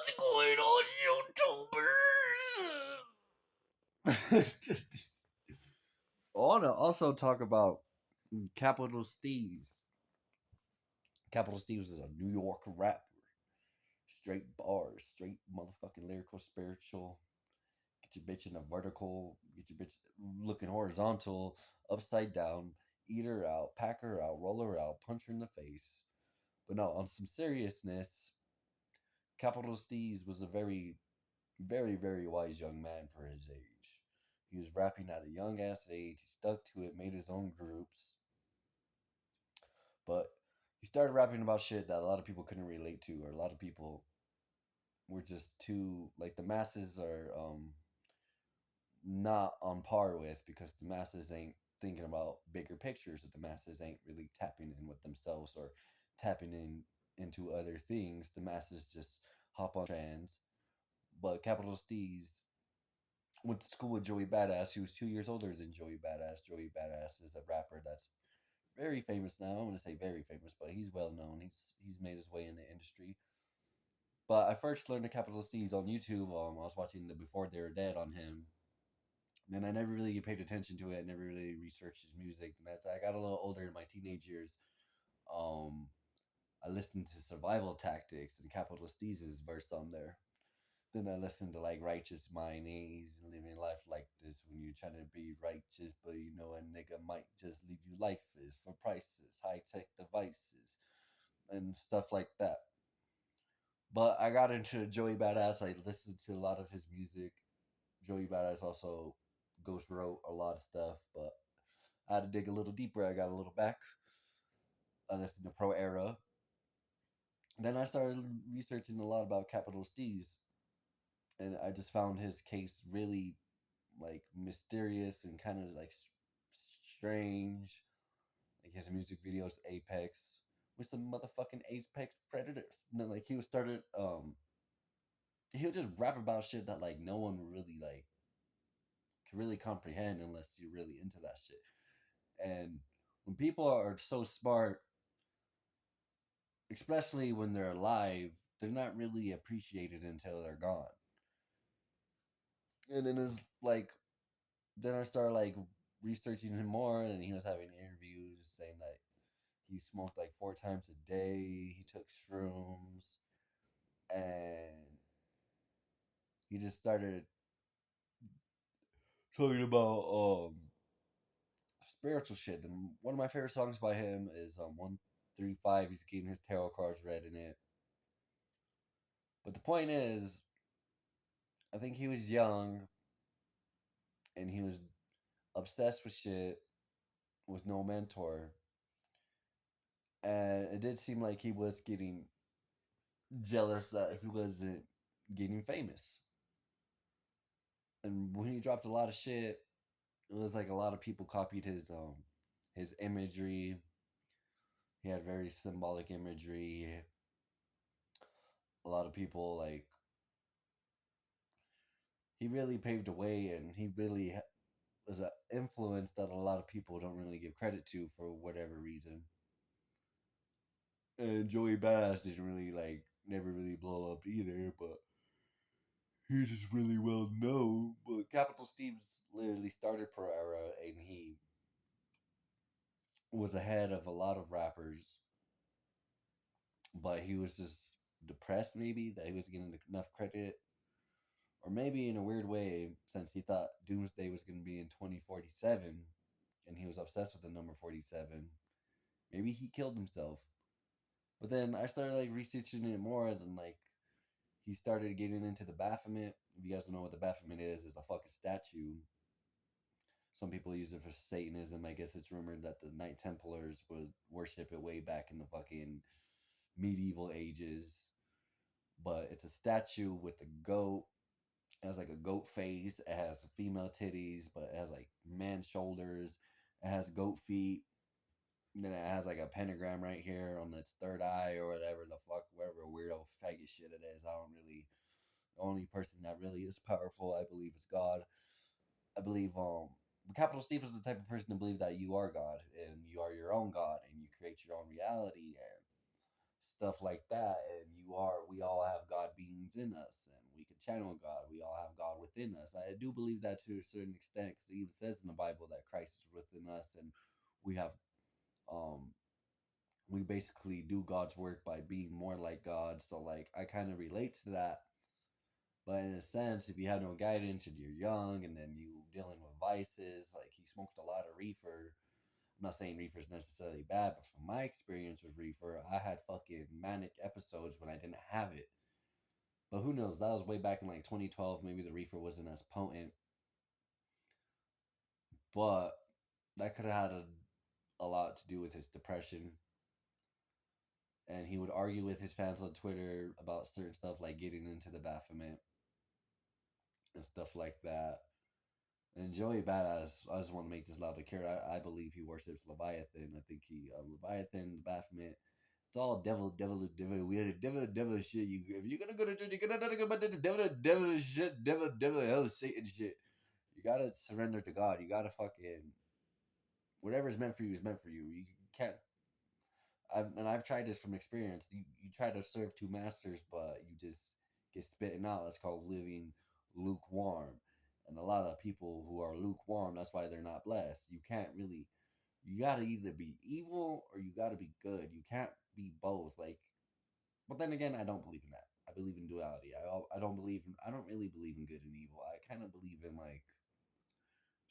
What's going on, YouTubers? I want to also talk about Capital Steez. Capital Steez is a New York rapper. Straight bars, straight motherfucking lyrical, spiritual. Get your bitch in a vertical, get your bitch looking horizontal, upside down, eat her out, pack her out, roll her out, punch her in the face. But no, on some seriousness, Capital Steez was a very, very, very wise young man for his age. He was rapping at a young ass age. He stuck to it, made his own groups. But he started rapping about shit that a lot of people couldn't relate to, or a lot of people were just too like the masses are not on par with because the masses ain't thinking about bigger pictures, that the masses ain't really tapping in with themselves or tapping in into other things. The masses just hop on trends. But Capital Steez went to school with Joey Badass. He was 2 years older than Joey Badass. Joey Badass is a rapper that's very famous now. I want to say very famous, but he's well known. He's made his way in the industry. But I first learned the Capital Steez on YouTube. I was watching the Before They Were Dead on him, and I never really paid attention to it. I never really researched his music. And as I got a little older in my teenage years, um, I listened to Survival Tactics and Capital Steez's verse on there. Then I listened to like Righteous Mayonnaise and Living Life Like This when you're trying to be righteous, but you know a nigga might just leave you lifeless for prices, high tech devices, and stuff like that. But I got into Joey Badass. I listened to a lot of his music. Joey Badass also ghost wrote a lot of stuff, but I had to dig a little deeper. I got a little back. I listened to Pro Era. Then I started researching a lot about Capital Steez, and I just found his case really like mysterious and kind of like strange. Like his music videos, Apex, with some motherfucking Apex predators. And then like he was started, he would just rap about shit that like no one really like can really comprehend unless you're really into that shit. And when people are so smart, especially when they're alive, they're not really appreciated until they're gone. And then it's like then I started like researching him more, and he was having interviews saying that he smoked like 4 times a day. He took shrooms, and he just started talking about spiritual shit. And one of my favorite songs by him is 135. He's getting his tarot cards read in it. But the point is, I think he was young and he was obsessed with shit with no mentor. And it did seem like he was getting jealous that he wasn't getting famous. And when he dropped a lot of shit, it was like a lot of people copied his imagery. He had very symbolic imagery. A lot of people like he really paved the way, and he really was an influence that a lot of people don't really give credit to for whatever reason. And Joey Badass didn't really like never really blow up either, but he's just really well known. But Capital Steve's literally started Pro Era, and he was ahead of a lot of rappers, but he was just depressed maybe that he was getting enough credit, or maybe in a weird way, since he thought Doomsday was going to be in 2047, and he was obsessed with the number 47. Maybe he killed himself. But then I started like researching it more, than like he started getting into the Baphomet. If you guys don't know what the Baphomet is a fucking statue. Some people use it for Satanism. I guess it's rumored that the Knight Templars would worship it way back in the fucking medieval ages. But it's a statue with a goat. It has like a goat face. It has female titties, but it has like man shoulders. It has goat feet. And then it has like a pentagram right here on its third eye or whatever the fuck, whatever weirdo faggot shit it is. I don't really. The only person that really is powerful, I believe, is God. I believe Capital Steve is the type of person to believe that you are God and you are your own God and you create your own reality and stuff like that. And we all have God beings dwellings in us, and we can channel God. We all have God within us. I do believe that to a certain extent, because it even says in the Bible that Christ is within us, and we have um we basically do God's work by being more like God. So like I kind of relate to that. But in a sense, if you have no guidance and you're young and then you dealing with vices, like he smoked a lot of reefer. I'm not saying reefer is necessarily bad, but from my experience with reefer, I had fucking manic episodes when I didn't have it. But who knows? That was way back in like 2012. Maybe the reefer wasn't as potent, but that could have had a lot to do with his depression. And he would argue with his fans on Twitter about certain stuff like getting into the Baphomet and stuff like that. And Joey Badass, I just want to make this loud to care. I believe he worships Leviathan. I think he Leviathan, the Baphomet. It's all devil, weird, devil shit. You if you're gonna go to church, you're gonna talk about the devil shit, devil, hell, Satan shit. You gotta surrender to God. You gotta fucking whatever is meant for you is meant for you. You can't. I've tried this from experience. You try to serve two masters, but you just get spitting out. That's called living lukewarm. And a lot of people who are lukewarm, that's why they're not blessed. You can't really. You gotta either be evil or you gotta be good. You can't be both. Like, but then again, I don't believe in that. I believe in duality. I don't believe in. I don't really believe in good and evil. I kind of believe in like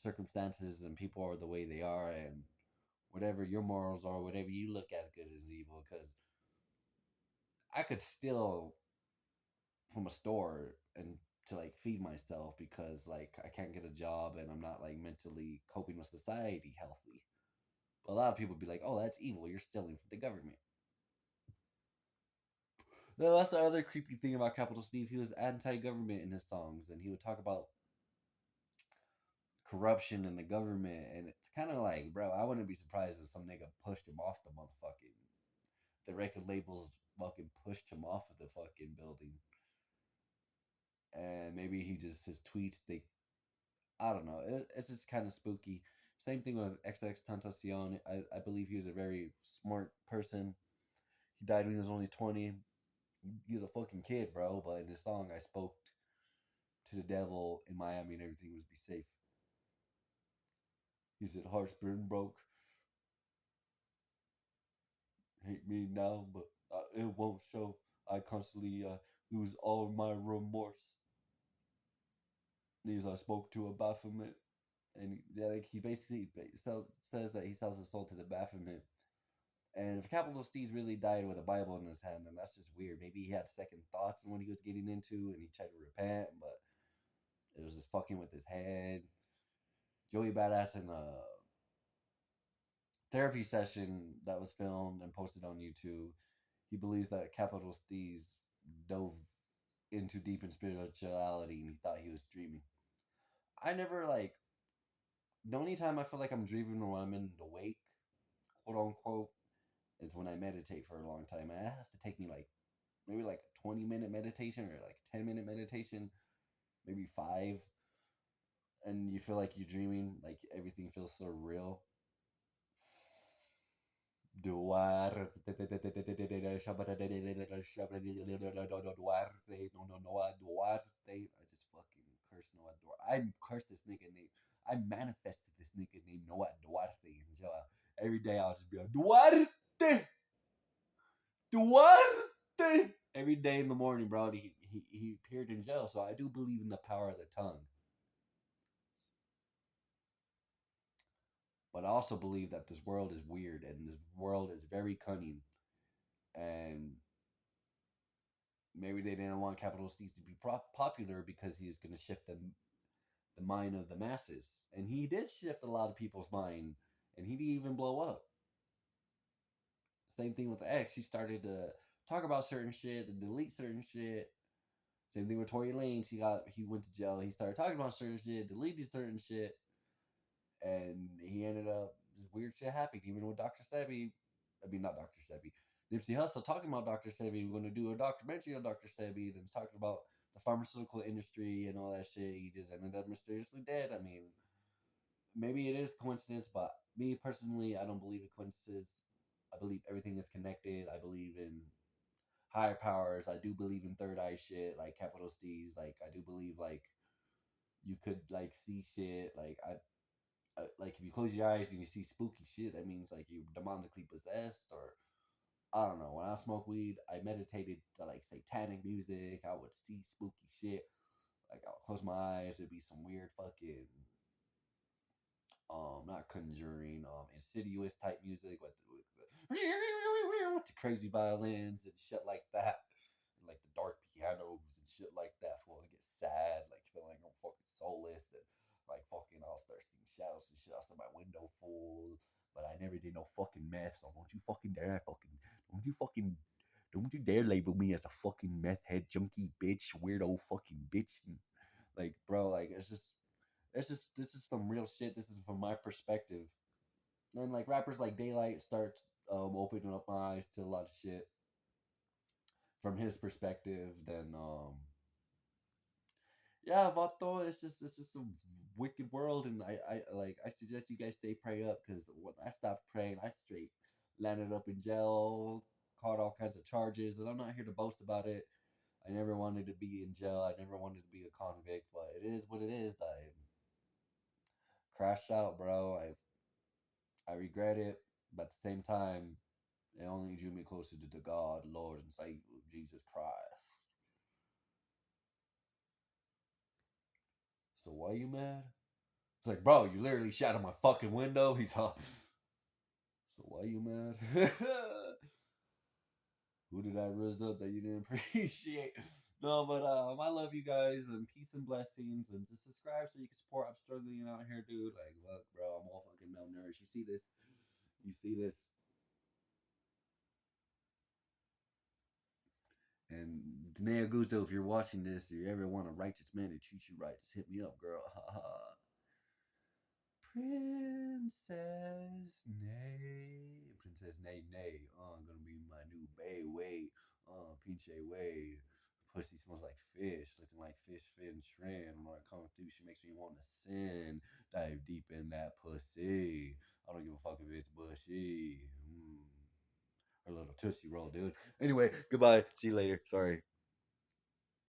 circumstances and people are the way they are and whatever your morals are, whatever you look as good as evil. Because I could steal from a store and to like feed myself because like I can't get a job and I'm not like mentally coping with society healthy. But a lot of people be like, "Oh, that's evil. You're stealing from the government." No, that's the other creepy thing about Capital Steve. He was anti-government in his songs, and he would talk about corruption in the government, and it's kind of like, bro, I wouldn't be surprised if some nigga pushed him off the motherfucking. The record labels fucking pushed him off of the fucking building, and maybe he just his tweets they, I don't know, it's just kind of spooky. Same thing with XX Tentacion. I believe he was a very smart person. He died when he was only 20. He was a fucking kid, bro. But in this song, I spoke to the devil in Miami and everything would be safe. He said, "Heart's been broke. Hate me now, but it won't show. I constantly lose all my remorse." These I spoke to a Baphomet, and yeah, like he basically says that he sells his soul to the Baphomet. And if Capital Steez really died with a Bible in his hand, then that's just weird. Maybe he had second thoughts on what he was getting into, and he tried to repent, but it was just fucking with his head. Joey Badass in a therapy session that was filmed and posted on YouTube, he believes that Capital Steez dove into deep in spirituality and he thought he was dreaming. I never like the only time I feel like I'm dreaming or when I'm in the wake, quote unquote, is when I meditate for a long time. And it has to take me like maybe like a 20-minute meditation or like a 10-minute meditation, maybe five. And you feel like you're dreaming, like everything feels so real. Duarte, no, no, Noah Duarte. I just fucking curse Noah Duarte. I cursed this nigga name. I manifested this nigga named Noah Duarte in jail. Every day I'll just be like, Duarte! Duarte! Every day in the morning, bro. He appeared in jail. So I do believe in the power of the tongue. But I also believe that this world is weird and this world is very cunning. And maybe they didn't want Capital Steez to be popular because he was going to shift the mind of the masses. And he did shift a lot of people's mind. And he didn't even blow up. Same thing with X. He started to talk about certain shit, to delete certain shit. Same thing with Tory Lanez. He went to jail. He started talking about certain shit, deleted certain shit, and he ended up just weird shit happened. Even with Dr. Sebi, I mean not Dr. Sebi, Nipsey Hussle talking about Dr. Sebi. We're going to do a documentary on Dr. Sebi. Then talking about the pharmaceutical industry and all that shit. He just ended up mysteriously dead. I mean, maybe it is coincidence, but me personally, I don't believe in coincidences. I believe everything is connected. I believe in higher powers. I do believe in third eye shit, like capital Steez. Like I do believe like you could like see shit. Like if you close your eyes and you see spooky shit, that means like you're demonically possessed, or I don't know. When I smoke weed, I meditated to like satanic music. I would see spooky shit. Like I'll close my eyes, it'd be some weird fucking not conjuring, insidious type music with the crazy violins and shit like that. And like the dark pianos and shit like that for I get sad, like feeling like I'm fucking soulless and like fucking I'll start seeing shadows and shit outside my window full. But I never did no fucking meth, so don't you fucking don't you dare label me as a fucking meth head junkie bitch, weirdo fucking bitch. And, like, bro, like it's just this is some real shit. This is from my perspective. And like rappers like Daylight start opening up my eyes to a lot of shit from his perspective. Then yeah, Vato, it's just a wicked world, and I suggest you guys stay prayed up because when I stopped praying, I straight landed up in jail, caught all kinds of charges, and I'm not here to boast about it. I never wanted to be in jail. I never wanted to be a convict, but it is what it is. I crashed out, bro. I regret it, but at the same time, it only drew me closer to the God, Lord, and Savior Jesus Christ. So why you mad? It's like, bro, you literally shot my fucking window. He's all. So why you mad? Who did I rizz up that you didn't appreciate? No, but I love you guys and peace and blessings and just subscribe so you can support. I'm struggling out here, dude. Like, look, bro, I'm all fucking malnourished. You see this? You see this? And Danae Augusto, if you're watching this, if you ever want a righteous man to treat you right, just hit me up, girl. Ha ha. Princess Nay. Princess Nay Nay. Gonna be my new bae. Wait. Pinche way. Pussy smells like fish, looking like fish, fit, and shrimp. When I come through, she makes me want to sin. Dive deep in that pussy. I don't give a fuck if it's bushy. Her little tootsie roll, dude. Anyway, goodbye. See you later. Sorry.